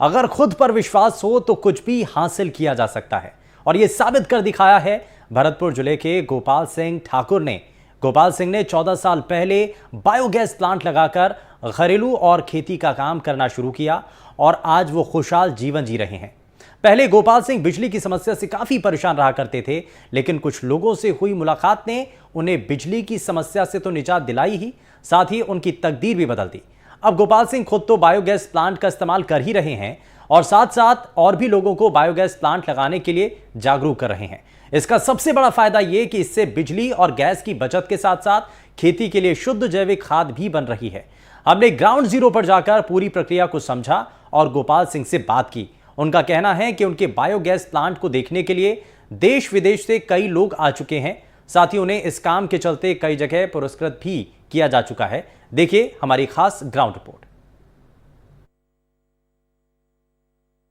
अगर खुद पर विश्वास हो तो कुछ भी हासिल किया जा सकता है और यह साबित कर दिखाया है भरतपुर जिले के गोपाल सिंह ठाकुर ने। गोपाल सिंह ने 14 साल पहले बायोगैस प्लांट लगाकर घरेलू और खेती का काम करना शुरू किया और आज वो खुशहाल जीवन जी रहे हैं। पहले गोपाल सिंह बिजली की समस्या से काफी परेशान रहा करते थे, लेकिन कुछ लोगों से हुई मुलाकात ने उन्हें बिजली की समस्या से तो निजात दिलाई ही, साथ ही उनकी तकदीर भी बदल दी। अब गोपाल सिंह खुद तो बायोगैस प्लांट का इस्तेमाल कर ही रहे हैं और साथ साथ और भी लोगों को बायोगैस प्लांट लगाने के लिए जागरूक कर रहे हैं। इसका सबसे बड़ा फायदा यह कि इससे बिजली और गैस की बचत के साथ साथ खेती के लिए शुद्ध जैविक खाद भी बन रही है। हमने ग्राउंड जीरो पर जाकर पूरी प्रक्रिया को समझा और गोपाल सिंह से बात की। उनका कहना है कि उनके बायोगैस प्लांट को देखने के लिए देश विदेश से कई लोग आ चुके हैं। साथ ही उन्हें इस काम के चलते कई जगह पुरस्कृत भी किया जा चुका है। देखिए हमारी खास ग्राउंड रिपोर्ट।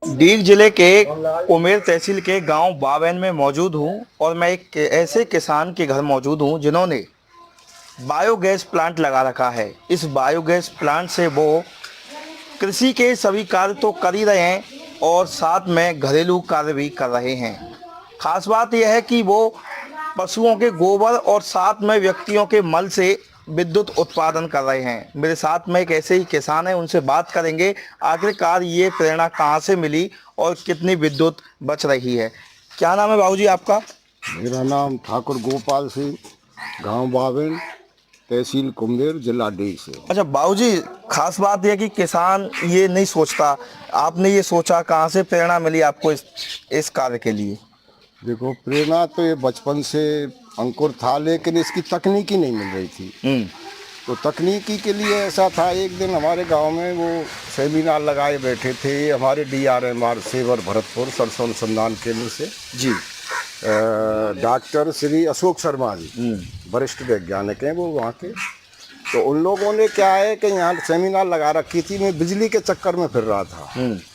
डीग जिले के उमेर तहसील के गांव बावैन में मौजूद हूं और मैं एक ऐसे किसान के घर मौजूद हूं जिन्होंने बायोगैस प्लांट लगा रखा है। इस बायोगैस प्लांट से वो कृषि के सभी कार्य तो कर ही रहे हैं और साथ में घरेलू कार्य भी कर रहे हैं। खास बात यह है कि वो पशुओं के गोबर और साथ में व्यक्तियों के मल से विद्युत उत्पादन कर रहे हैं। मेरे साथ में एक ऐसे ही किसान है, उनसे बात करेंगे आखिरकार ये प्रेरणा कहाँ से मिली और कितनी विद्युत बच रही है। क्या नाम है बाबूजी आपका? मेरा नाम ठाकुर गोपाल सिंह, गांव बावेन, तहसील कुम्हेर, जिला डीग से। अच्छा बाबूजी, खास बात यह कि किसान ये नहीं सोचता, आपने ये सोचा, कहाँ से प्रेरणा मिली आपको इस कार्य के लिए? देखो, प्रेरणा तो ये बचपन से अंकुर था, लेकिन इसकी तकनीकी नहीं मिल रही थी। तो तकनीकी के लिए ऐसा था, एक दिन हमारे गांव में वो सेमिनार लगाए बैठे थे हमारे DRMR सेवर भरतपुर सरसों अनुसंधान केंद्र से जी। डॉक्टर श्री अशोक शर्मा जी वरिष्ठ वैज्ञानिक हैं वो वहाँ के। तो उन लोगों ने क्या है कि यहाँ सेमिनार लगा रखी थी। मैं बिजली के चक्कर में फिर रहा था,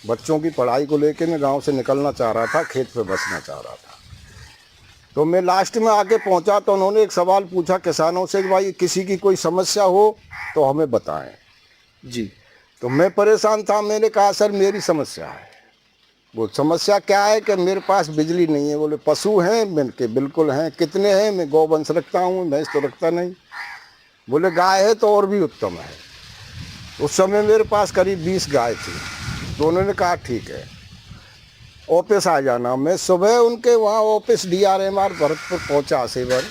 बच्चों की पढ़ाई को लेकर मैं गांव से निकलना चाह रहा था, खेत पे बसना चाह रहा था। तो मैं लास्ट में आके पहुंचा तो उन्होंने एक सवाल पूछा किसानों से कि भाई किसी की कोई समस्या हो तो हमें बताएं। जी। तो मैं परेशान था, मैंने कहा सर मेरी समस्या है। वो समस्या क्या है कि मेरे पास बिजली नहीं है। बोले पशु हैं? मैंने के बिल्कुल हैं। कितने हैं? मैं गौवंश रखता हूँ, भैंस तो रखता नहीं। बोले गाय है तो और भी उत्तम है। उस समय मेरे पास करीब 20 गाय थी। तो उन्होंने कहा ठीक है, ऑफिस आ जाना। मैं सुबह उनके वहाँ ऑफिस DRMR भरतपुर पहुँचा सेवर।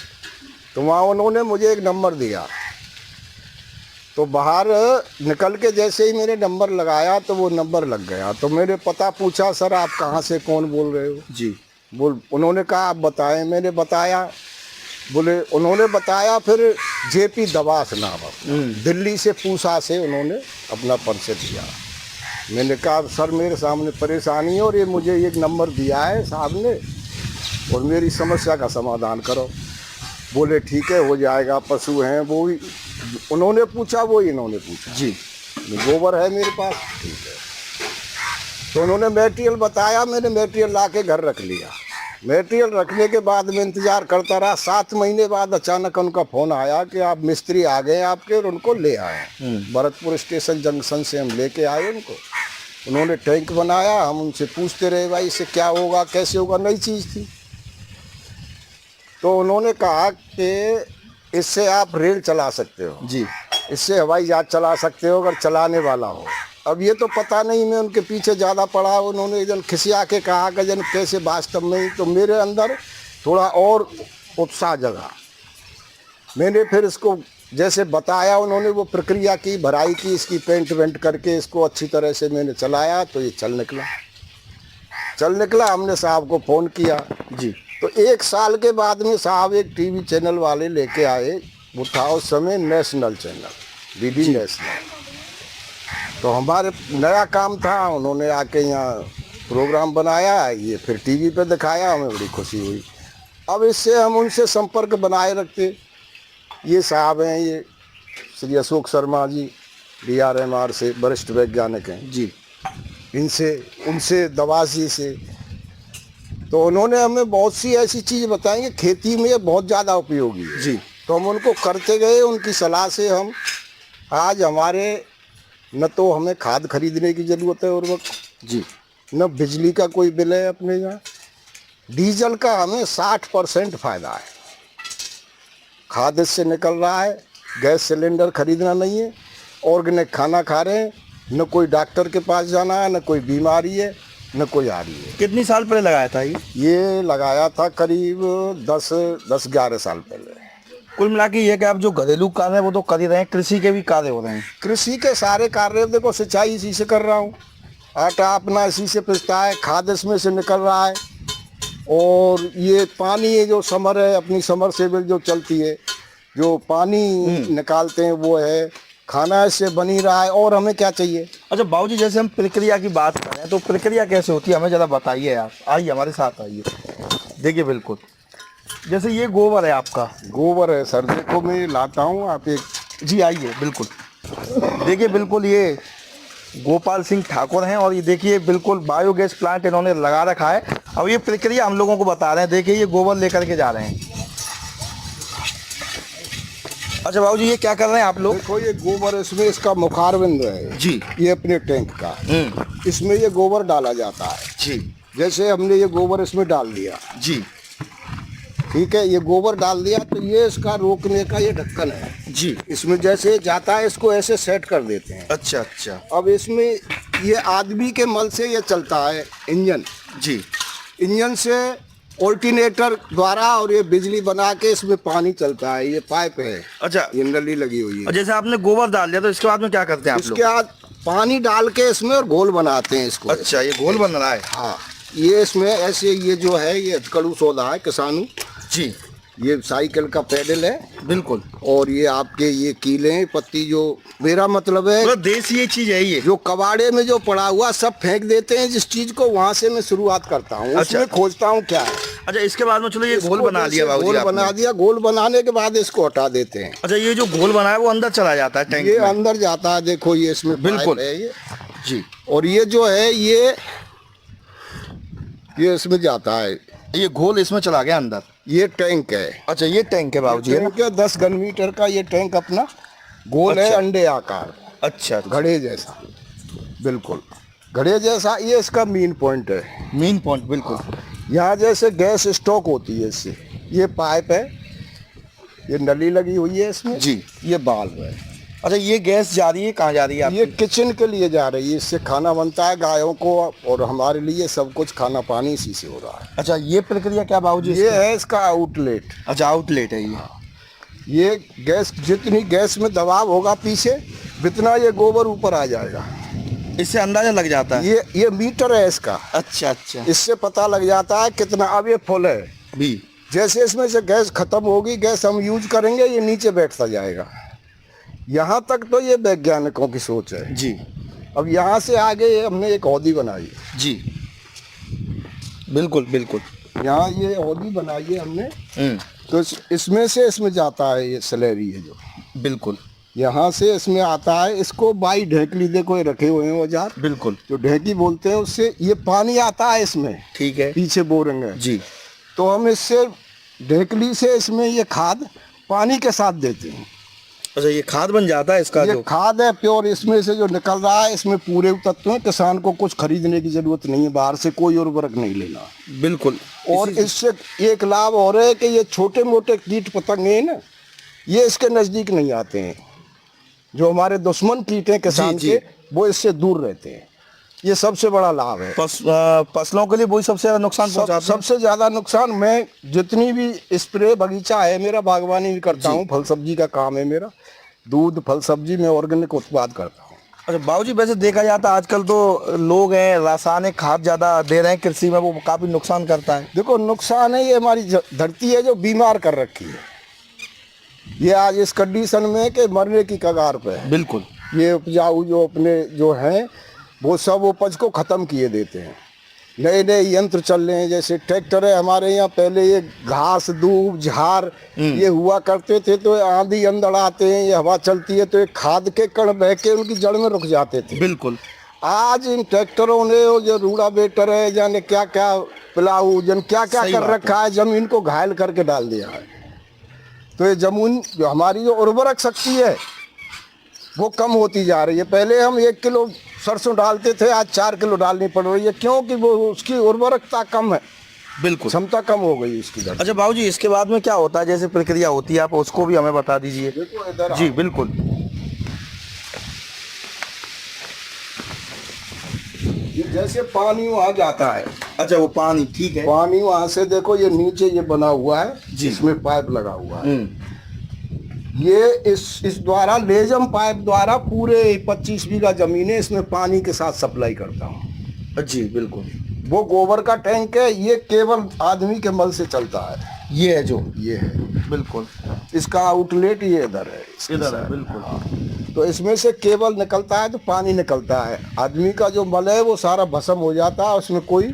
तो वहाँ उन्होंने मुझे एक नंबर दिया। तो बाहर निकल के जैसे ही मैंने नंबर लगाया तो वो नंबर लग गया। तो मैंने पता पूछा, सर आप कहाँ से, कौन बोल रहे हो? जी। उन्होंने कहा आप बताएं। मैंने बताया। बोले उन्होंने बताया फिर JP दवास नाम, दिल्ली से पूसा से उन्होंने अपना परिचय दिया। मैंने कहा सर मेरे सामने परेशानी है और ये मुझे एक नंबर दिया है साहब ने और मेरी समस्या का समाधान करो। बोले ठीक है, हो जाएगा। पशु हैं वो ही उन्होंने पूछा, वो इन्होंने पूछा। जी। गोबर है मेरे पास, ठीक है। तो उन्होंने मटेरियल बताया, मैंने मटेरियल ला के घर रख लिया। मटेरियल रखने के बाद मैं इंतज़ार करता रहा। 7 महीने बाद अचानक उनका फ़ोन आया कि आप मिस्त्री आ गए आपके और उनको ले आए। भरतपुर स्टेशन जंक्शन से हम लेके आए उनको। उन्होंने टैंक बनाया। हम उनसे पूछते रहे भाई इससे क्या होगा, कैसे होगा, नई चीज़ थी। तो उन्होंने कहा कि इससे आप रेल चला सकते हो। जी। इससे हवाई जहाज चला सकते हो अगर चलाने वाला हो। अब ये तो पता नहीं, मैं उनके पीछे ज़्यादा पड़ा। उन्होंने जन खिसिया के कहा कि जन कैसे वास्तव में ही। तो मेरे अंदर थोड़ा और उत्साह जगा। मैंने फिर इसको जैसे बताया, उन्होंने वो प्रक्रिया की, भराई की, इसकी पेंट वेंट करके इसको अच्छी तरह से मैंने चलाया तो ये चल निकला। हमने साहब को फ़ोन किया। जी। तो 1 साल के बाद में साहब एक टीवी चैनल वाले लेके आए। वो था उस समय नेशनल चैनल, DD नेशनल। तो हमारे नया काम था, उन्होंने आके यहाँ प्रोग्राम बनाया, ये फिर टीवी पे दिखाया, हमें बड़ी खुशी हुई। अब इससे हम उनसे संपर्क बनाए रखते। ये साहब हैं, ये श्री अशोक शर्मा जी DRMR से वरिष्ठ वैज्ञानिक हैं जी। उनसे दवासी से। तो उन्होंने हमें बहुत सी ऐसी चीज़ बताई कि खेती में बहुत ज़्यादा उपयोगी है। जी। तो हम उनको करते गए। उनकी सलाह से हम आज हमारे न तो हमें खाद खरीदने की ज़रूरत है उर्वरक जी। न बिजली का कोई बिल है अपने यहाँ। डीजल का हमें 60% फायदा है। खाद इससे निकल रहा है, गैस सिलेंडर खरीदना नहीं है, ऑर्गेनिक खाना खा रहे हैं, न कोई डॉक्टर के पास जाना है, न कोई बीमारी है, न कोई आ रही है। कितनी साल पहले लगाया था ये लगाया था करीब 10-11 साल पहले। कुल मिला के ये कि आप जो घरेलू कार्य है वो तो कर ही रहे हैं, कृषि के भी कार्य हो रहे हैं। कृषि के सारे कार्य, देखो सिंचाई इसी से कर रहा हूँ, आटा अपना इसी से पिसता है, खाद इसमें से निकल रहा है, और ये पानी है जो समर है, अपनी समर सेबल जो चलती है, जो पानी निकालते हैं वो है, खाना इससे बन ही रहा है, और हमें क्या चाहिए। अच्छा बाबूजी, जैसे हम प्रक्रिया की बात करें तो प्रक्रिया कैसे होती है, हमें ज़रा बताइए आप। आइए हमारे साथ आइए। देखिए बिल्कुल, जैसे ये गोबर है आपका। गोबर है सर, देखो मैं लाता हूँ, आप एक। जी आइए बिल्कुल। देखिए बिल्कुल, ये गोपाल सिंह ठाकुर हैं और ये देखिए बिल्कुल बायोगैस प्लांट इन्होंने लगा रखा है। अब ये प्रक्रिया हम लोगों को बता रहे हैं। देखिए ये गोबर लेकर के जा रहे हैं। अच्छा बाबूजी, ये क्या कर रहे हैं आप लोग? देखो ये गोबर, इसमें इसका मुखारबिंद है जी। ये अपने टैंक का, इसमें ये गोबर डाला जाता है। जी। जैसे हमने ये गोबर इसमें डाल दिया, जी। ठीक है, ये गोबर डाल दिया तो ये इसका रोकने का ये ढक्कन है। जी। इसमें जैसे जाता है इसको ऐसे सेट कर देते हैं। अच्छा अच्छा। अब इसमें ये आदमी के मल से ये चलता है इंजन। जी। इंजन से ऑल्टरनेटर द्वारा और ये बिजली बना के इसमें पानी चलता है। ये पाइप है, अच्छा, ये नली लगी हुई है। और जैसे आपने गोबर डाल दिया तो इसके बाद में क्या करते हैं आप लोग? इसके बाद पानी डाल के इसमें और घोल बनाते हैं इसको। अच्छा, ये घोल बन रहा है। हाँ, ये इसमें ऐसे, ये जो है ये कड़ू सौदा है किसानू। जी। ये साइकिल का पैडल है बिल्कुल। और ये आपके ये कीले हैं, पत्ती, जो मेरा मतलब है मतलब देसी ये चीज है ये। जो कबाड़े में जो पड़ा हुआ सब फेंक देते हैं जिस चीज को, वहां से मैं शुरुआत करता हूँ। अच्छा। उसमें खोजता हूँ क्या है। अच्छा, इसके बाद में चलो ये घोल बना लिया बाबूजी घोल आपने। बना दिया, घोल बनाने के बाद इसको हटा देते हैं। अच्छा, ये जो घोल बना है वो अंदर चला जाता है टैंक ये में। अंदर जाता है, देखो ये इसमें बिल्कुल पाइप है ये। जी। और ये जो है ये इसमें जाता है, ये घोल इसमें चला गया अंदर। ये टैंक है। अच्छा, ये टैंक है बाबूजी, है ना? टैंक है 10 घन मीटर का ये टैंक अपना गोल है, अच्छा। अंडे आकार, अच्छा, घड़े जैसा, बिल्कुल घड़े जैसा। ये इसका मेन पॉइंट है, मेन पॉइंट। बिल्कुल। यहाँ जैसे गैस स्टॉक होती है इससे, ये पाइप है, ये नली लगी हुई है इसमें जी। ये बाल्ब है। अच्छा, ये गैस जा रही है, कहाँ जा रही है ये आपकी? किचन के लिए जा रही है, इससे खाना बनता है गायों को, और हमारे लिए सब कुछ खाना पानी इसी से हो रहा है। अच्छा, ये प्रक्रिया क्या बाबूजी? ये है इसका आउटलेट। अच्छा, आउटलेट है ये। ये गैस, जितनी गैस में दबाव होगा पीछे, जितना ये गोबर ऊपर आ जाएगा। इससे अंदाजा लग जाता है। ये मीटर है इसका। अच्छा अच्छा। इससे पता लग जाता है कितना। अब ये फुल है भी। जैसे इसमें से गैस खत्म होगी, गैस हम यूज करेंगे, ये नीचे बैठता जाएगा। यहाँ तक तो ये वैज्ञानिकों की सोच है जी। अब यहाँ से आगे हमने एक हौदी बनाई। जी बिल्कुल बिल्कुल। यहाँ ये हौदी बनाई है हमने, तो इसमें से इसमें जाता है ये सलेरी है जो, बिल्कुल यहाँ से इसमें आता है। इसको बाई ढेकली, देखो ये रखे हुए हैं औजार, बिल्कुल, जो ढेकी बोलते हैं, उससे ये पानी आता है इसमें। ठीक है। पीछे बोरिंग है जी। तो हम इससे ढेकली से इसमें ये खाद पानी के साथ देते हैं। अच्छा, ये खाद बन जाता है इसका? ये जो खाद है प्योर, इसमें से जो निकल रहा है इसमें पूरे तत्व हैं। किसान को कुछ खरीदने की जरूरत नहीं है, बाहर से कोई उर्वरक नहीं लेना। बिल्कुल। और इससे एक लाभ और है कि ये छोटे मोटे कीट पतंगे हैं ना, ये इसके नज़दीक नहीं आते हैं। जो हमारे दुश्मन कीट हैं किसान जी, के, वो इससे दूर रहते हैं। ये सबसे बड़ा लाभ है। फसलों के लिए वही सबसे ज्यादा नुकसान पहुंचाते हैं। सबसे ज्यादा नुकसान, मैं जितनी भी स्प्रे बगीचा है मेरा, बागवानी भी करता हूँ, फल सब्जी का काम है मेरा, दूध फल सब्जी में ऑर्गेनिक उत्पाद करता हूँ। अच्छा बाबूजी, वैसे देखा जाता है आजकल तो लोग हैं रासायनिक खाद ज़्यादा दे रहे हैं कृषि में, वो काफ़ी नुकसान करता है। देखो नुकसान है, ये हमारी धरती है जो बीमार कर रखी है। ये आज इस कंडीशन में है कि मरने की कगार पे है। बिल्कुल। ये उपजाऊ जो अपने जो हैं वो सब उपज को ख़त्म किए देते हैं। नए नए यंत्र चल रहे हैं, जैसे ट्रैक्टर है हमारे यहाँ। पहले ये घास दूब झाड़ ये हुआ करते थे, तो आंधी अंधड़ आते हैं, ये हवा चलती है तो ये खाद के कण बह के उनकी जड़ में रुक जाते थे। बिल्कुल। आज इन ट्रैक्टरों ने वो जो रूड़ा बेटर है, जाने क्या क्या पिलाऊ, जन क्या क्या कर रखा है, जमीन को घायल करके डाल दिया है। तो ये जमीन जो हमारी जो उर्वरक शक्ति है वो कम होती जा रही है। पहले हम 1 किलो सरसों डालते थे, आज 4 किलो डालनी पड़ रही है, क्योंकि वो उसकी उर्वरकता कम है, बिल्कुल। क्षमता कम हो गई उसकी। अच्छा बाबूजी, इसके बाद में क्या होता है, जैसे प्रक्रिया होती है, आप उसको भी हमें बता दीजिए। देखो इधर जी बिल्कुल। ये जैसे पानी वहाँ जाता है, अच्छा वो पानी, ठीक है। पानी वहाँ से देखो ये नीचे ये बना हुआ है, जी। इसमें पाइप लगा हुआ है। ये इस द्वारा लेजम पाइप द्वारा पूरे 25 बीघा जमीन है, इसमें पानी के साथ सप्लाई करता हूँ। जी बिल्कुल। वो गोबर का टैंक है, ये केवल आदमी के मल से चलता है। ये है जो, ये है बिल्कुल। इसका आउटलेट ये इधर है, इधर है, बिल्कुल। तो इसमें से केवल निकलता है तो पानी निकलता है, आदमी का जो मल है वो सारा भस्म हो जाता है, उसमें कोई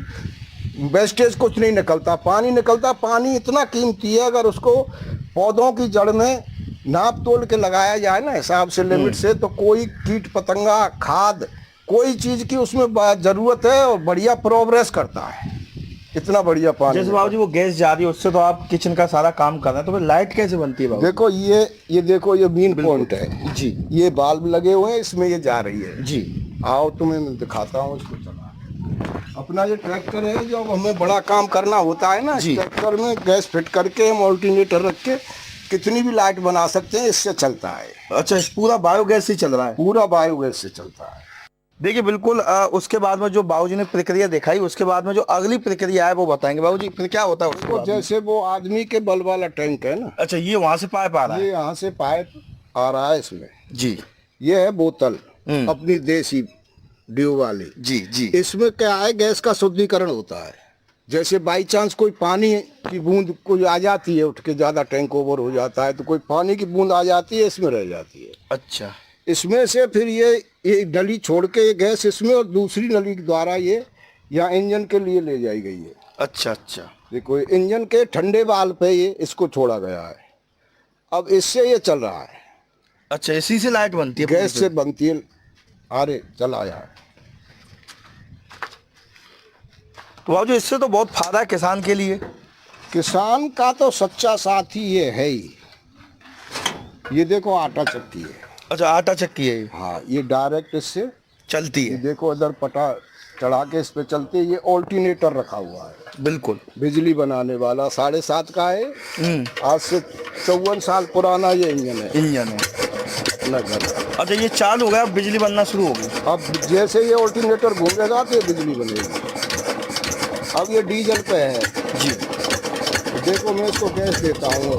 वेस्टेज कुछ नहीं निकलता, पानी निकलता। पानी इतना कीमती है, अगर उसको पौधों की जड़ में नाप तोल के लगाया जाए ना हिसाब से, लिमिट से, तो कोई कीट पतंगा खाद कोई चीज की उसमें जरूरत है और बढ़िया प्रोग्रेस करता है, इतना बढ़िया पानी। जैसे बाबूजी वो गैस जा रही है, उससे तो आप किचन का सारा काम कर रहे हैं, तो फिर लाइट कैसे बनती है बाबू? देखो ये देखो ये मेन पॉइंट है जी। ये बाल्ब लगे हुए हैं, इसमें ये जा रही है जी। आओ तुम्हें मैं दिखाता हूँ इसको चला। अपना ये ट्रैक्टर है, जब हमें बड़ा काम करना होता है ना, जी। ट्रैक्टर में गैस फिट करके हम ऑल्टरनेटर रख के कितनी भी लाइट बना सकते हैं, इससे चलता है। अच्छा, इस पूरा बायोगैस से चल रहा है? पूरा बायोगैस से चलता है। देखिए बिल्कुल। उसके बाद में जो बाबूजी ने प्रक्रिया दिखाई, उसके बाद में जो अगली प्रक्रिया है वो बताएंगे बाबूजी, फिर क्या होता है उसके तो बाद में? जैसे वो आदमी के बल वाला टैंक है ना, अच्छा, ये वहां से पाइप आ रहा ये है? यहाँ से पाइप आ रहा है इसमें। जी। ये है बोतल अपनी देसी ड्यू वाली। जी जी। इसमें क्या है, गैस का शुद्धिकरण होता है। जैसे बाई चांस कोई पानी की बूंद कोई आ जाती है, उठ के ज़्यादा टैंक ओवर हो जाता है, तो कोई पानी की बूंद आ जाती है, इसमें रह जाती है। अच्छा। इसमें से फिर ये नली छोड़ के ये गैस इसमें, और दूसरी नली के द्वारा ये यहाँ इंजन के लिए ले जाई गई है। अच्छा अच्छा। देखो इंजन के ठंडे वाल्व पे ये इसको छोड़ा गया है, अब इससे ये चल रहा है। अच्छा, इसी से लाइट बनती है? गैस से बनती है। अरे चल आया है। तो बाबूजी इससे तो बहुत फायदा है किसान के लिए। किसान का तो सच्चा साथी ये है ही। ये देखो आटा चक्की है। अच्छा, आटा चक्की है ये? हाँ, ये डायरेक्ट इससे चलती ये है? देखो इधर पटा चढ़ा के इस पे चलते है। ये ऑल्टरनेटर रखा हुआ है, बिल्कुल। बिजली बनाने वाला, 7.5 का है। आज से 54 साल पुराना ये इंजन है। इंजन है अपना घर। अच्छा, ये चालू हो गया, अब बिजली बनना शुरू हो गई? अब जैसे ये ऑल्टरनेटर घूमेगा तो ये बिजली बनेगी। अब ये डीजल पे है। जी। देखो मैं इसको गैस देता हूँ।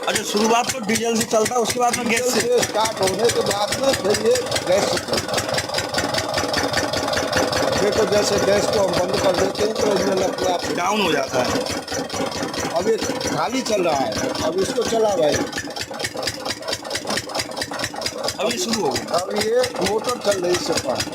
अच्छा, शुरुआत तो डीजल से चलता है, उसके बाद में गैस से? से स्टार्ट होने के बाद में फिर ये गैस से चलता है। देखो जैसे गैस को हम बंद कर देते हैं तो इंजन अपने आप डाउन हो जाता है। अब ये खाली चल रहा है, अब इसको चला भाई। अब ये शुरू हो गया। अब ये मोटर चल रही है पास।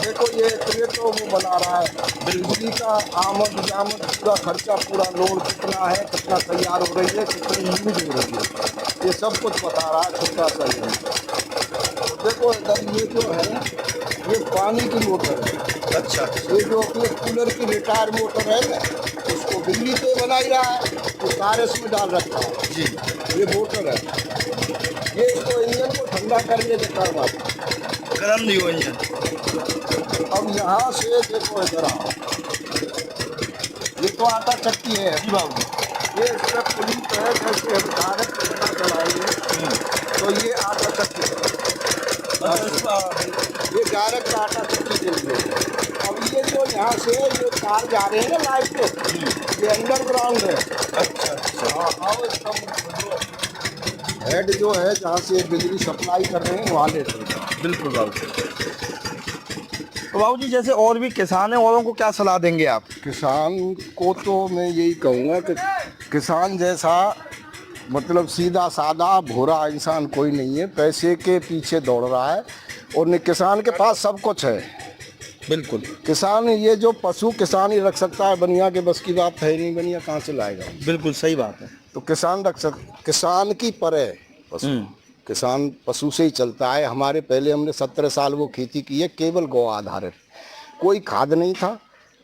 देखो ये तो वो बना रहा है, बिजली का आमद जामद पूरा खर्चा, पूरा लोड कितना है, कितना तैयार हो रही है, कितनी यूज हो रही है, ये सब कुछ बता रहा है छोटा सा ये। देखो इधर ये जो है ये पानी की मोटर है। अच्छा। ये जो अपने कूलर की रिटायर मोटर है ना, उसको बिजली पे बनाई रहा है, तो तार इसमें डाल रखा है। जी। ये मोटर है, ये इसको इंजन को ठंडा करने के काम आता है। गर्म नहीं हो इंजन। अब यहाँ से देखो इधर आओ, ये तो आटा चक्की है। जी बाबू। ये इसका पुलिस है, जैसे हम डायरेक्ट पता चलाएंगे तो ये आटा चक्की है। ये डायरेक्ट आटा चक्की के लिए। अब ये जो यहाँ से ये तार जा रहे हैं ना लाइट के, ये अंडरग्राउंड है। अच्छा। हाँ, आओ इसका हेड जो है जहाँ से बिजली सप्लाई कर रहे हैं वहाँ ले चलते हैं। बिल्कुल बाबू। तो बाबूजी जैसे और भी किसान हैं, औरों को क्या सलाह देंगे आप? किसान को तो मैं यही कहूँगा कि किसान जैसा मतलब सीधा सादा भोरा इंसान कोई नहीं है, पैसे के पीछे दौड़ रहा है और किसान के पास सब कुछ है। बिल्कुल। किसान ये जो पशु किसान ही रख सकता है, बनिया के बस की बात है नहीं, बनिया कहाँ से लाएगा। बिल्कुल सही बात है। तो किसान रख किसान की परे पशु, किसान पशु से ही चलता है। हमारे पहले हमने 17 साल वो खेती की है, केवल गौ आधारित, कोई खाद नहीं था,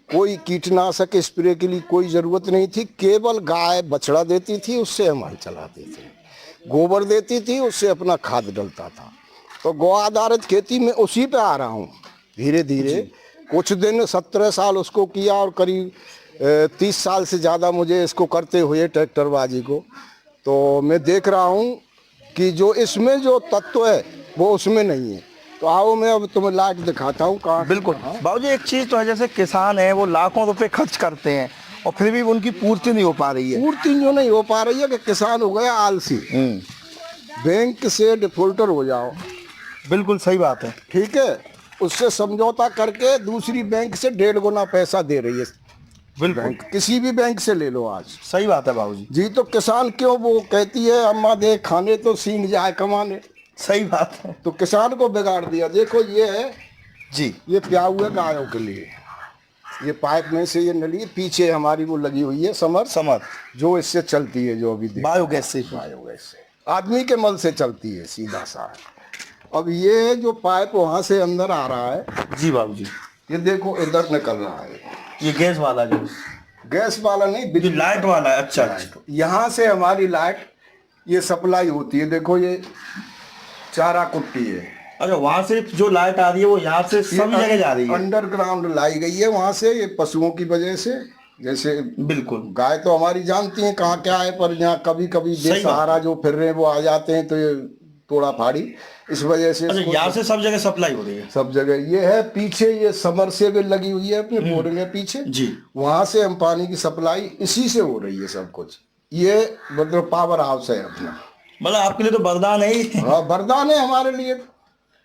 कोई कीटनाशक स्प्रे के लिए कोई ज़रूरत नहीं थी, केवल गाय बछड़ा देती थी, उससे हम हल चलाते थे। गोबर देती थी, उससे अपना खाद डलता था। तो गौ आधारित खेती में उसी पे आ रहा हूँ धीरे धीरे। कुछ दिन 17 साल उसको किया और करीब 30 साल से ज़्यादा मुझे इसको करते हुए ट्रैक्टरबाजी को। तो मैं देख रहा हूँ कि जो इसमें जो तत्व है वो उसमें नहीं है। तो आओ मैं अब तुम्हें लाइट दिखाता हूँ कहाँ। बिल्कुल बाबूजी, एक चीज़ तो है, जैसे किसान हैं वो लाखों रुपए खर्च करते हैं और फिर भी उनकी पूर्ति नहीं हो पा रही है। पूर्ति जो नहीं हो पा रही है कि किसान हो गया आलसी। बैंक से डिफॉल्टर हो जाओ, बिल्कुल सही बात है। ठीक है, उससे समझौता करके दूसरी बैंक से 1.5 गुना पैसा दे रही है। बिल्कुल बैंक किसी भी बैंक से ले लो आज। सही बात है बाबूजी। जी, तो किसान क्यों, वो कहती है अम्मा दे खाने तो सींग जाए कमाने। सही बात है। तो किसान को बिगाड़ दिया। देखो ये है जी, ये प्याऊ है गायों के लिए। ये पाइप में से ये नली पीछे हमारी वो लगी हुई है समर, जो इससे चलती है, जो अभी बायोगैस से। बायोगैस से आदमी के मल से चलती है सीधा सा। अब ये जो पाइप वहां से अंदर आ रहा है, जी बाबूजी, ये देखो इधर निकल रहा है। ये गैस वाला जो गैस वाला नहीं, जो बिजली लाइट वाला है। अच्छा अच्छा। यहाँ से हमारी लाइट ये सप्लाई होती है। देखो ये चारा कुट्टी है। अच्छा, वहां से जो लाइट आ रही है वो यहाँ से सभी जगह जा रही है। अंडरग्राउंड लाई गई है वहां से, ये पशुओं की वजह से। जैसे बिल्कुल, गाय तो हमारी जानती है कहाँ क्या है, पर यहाँ कभी कभी बेसहारा जो फिर रहे हैं वो आ जाते हैं, तो ये तोड़ा फाड़ी इस वजह से। अच्छा, यहाँ से सब जगह सप्लाई हो रही है। सब जगह ये है। पीछे ये समरसेबल लगी हुई है अपने बोरिंग है पीछे जी, वहां से हम पानी की सप्लाई इसी से हो रही है सब कुछ। ये मतलब पावर हाउस है अपना। मतलब आपके लिए तो वरदान है ही। हाँ, वरदान है हमारे लिए।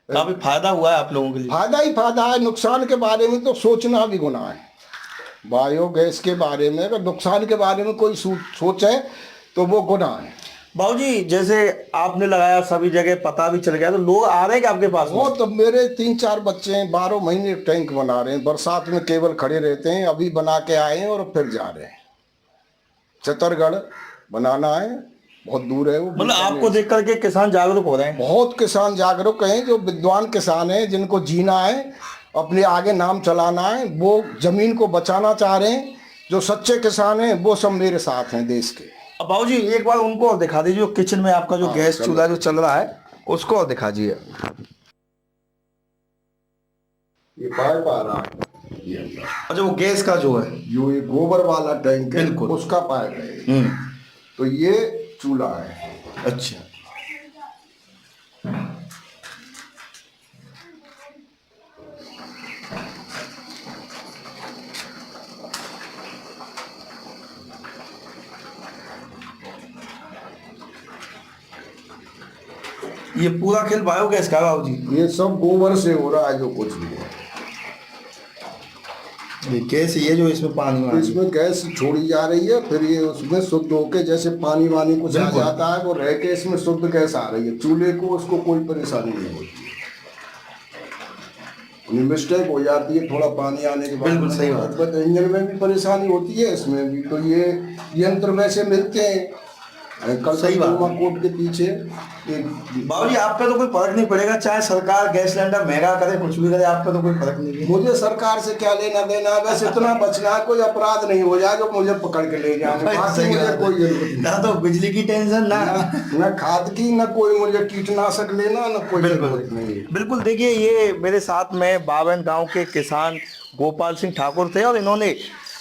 काफी फायदा हुआ है आप लोगों के लिए। फायदा ही फायदा है। नुकसान के बारे में तो सोचना भी गुनाह है। बायोगैस के बारे में अगर नुकसान के बारे में कोई सोचे तो वो गुनाह है। बाबूजी, जैसे आपने लगाया सभी जगह पता भी चल गया, तो लोग आ रहे हैं क्या आपके पास? वो तो मेरे 3-4 बच्चे हैं, 12 महीने टैंक बना रहे हैं। बरसात में केवल खड़े रहते हैं। अभी बना के आए हैं और फिर जा रहे हैं। चित्तौड़गढ़ बनाना है, बहुत दूर है वो। मतलब आपको देख करके किसान जागरूक हो रहे हैं? बहुत किसान जागरूक हैं। जो विद्वान किसान हैं, जिनको जीना है, अपने आगे नाम चलाना है, वो जमीन को बचाना चाह रहे हैं। जो सच्चे किसान हैं वो सब मेरे साथ हैं देश के। अब बाबूजी एक बार उनको और दिखा दीजिए, किचन में आपका जो गैस चूल्हा जो चल रहा है उसको और दिखा दीजिए। ये पाइप आ रहा है ये अंदर। अच्छा, वो गैस का जो है, जो ये गोबर वाला टैंक है, बिल्कुल उसका पाइप है। तो ये चूल्हा है। अच्छा, ये पूरा खेल बायोगैस का बाबूजी? ये सब गोबर से हो रहा है जो कुछ भी है। ये गैस ये जो इसमें पानी इसमें गैस छोड़ी जा रही है, फिर ये उसमें शुद्ध होके जैसे पानी वानी कुछ आ जाता है, वो रह के इसमें शुद्ध गैस आ रही है। चूल्हे को उसको कोई परेशानी नहीं होती है। मिस्टेक हो जाती है थोड़ा पानी आने के बाद। बिल्कुल सही बात। बट इंजन में भी परेशानी होती है, इसमें भी। तो ये यंत्र वैसे मिलते हैं सही बात। कोट के पीछे। बाबूजी आप पे तो कोई फर्क नहीं पड़ेगा, चाहे सरकार गैस सिलेंडर महंगा करे, कुछ भी करे, आप पे तो कोई फर्क नहीं है। मुझे सरकार से क्या लेना देना, बस इतना बचना है, कोई अपराध नहीं हो जाए जो मुझे पकड़ के ले जाए। बाकी मुझे कोई जरूरत नहीं। ना तो बिजली की टेंशन, ना खाद की, ना कोई मुझे कीटनाशक लेना, ना कोई जरूरत नहीं है। बिल्कुल। देखिए, ये मेरे साथ में बावन गांव के किसान गोपाल सिंह ठाकुर थे और इन्होंने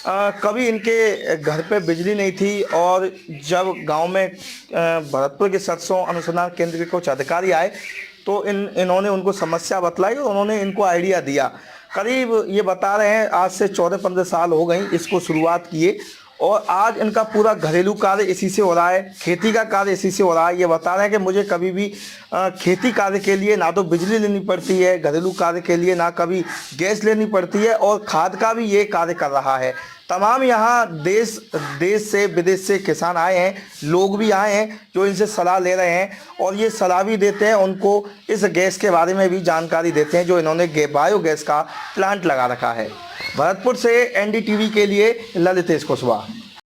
कभी इनके घर पे बिजली नहीं थी, और जब गांव में भरतपुर के सरसों अनुसंधान केंद्र के कुछ अधिकारी आए तो इन्होंने उनको समस्या बतलाई और उन्होंने इनको आइडिया दिया। करीब ये बता रहे हैं आज से 14-15 साल हो गई इसको शुरुआत किए, और आज इनका पूरा घरेलू कार्य इसी से हो रहा है, खेती का कार्य इसी से हो रहा है। ये बता रहे हैं कि मुझे कभी भी खेती कार्य के लिए ना तो बिजली लेनी पड़ती है, घरेलू कार्य के लिए ना कभी गैस लेनी पड़ती है, और खाद का भी ये कार्य कर रहा है। तमाम यहाँ देश से विदेश से किसान आए हैं, लोग भी आए हैं जो इनसे सलाह ले रहे हैं, और ये सलाह भी देते हैं, उनको इस गैस के बारे में भी जानकारी देते हैं जो इन्होंने बायोगैस का प्लांट लगा रखा है। भरतपुर से NDTV के लिए ललितेश कुशवाहा।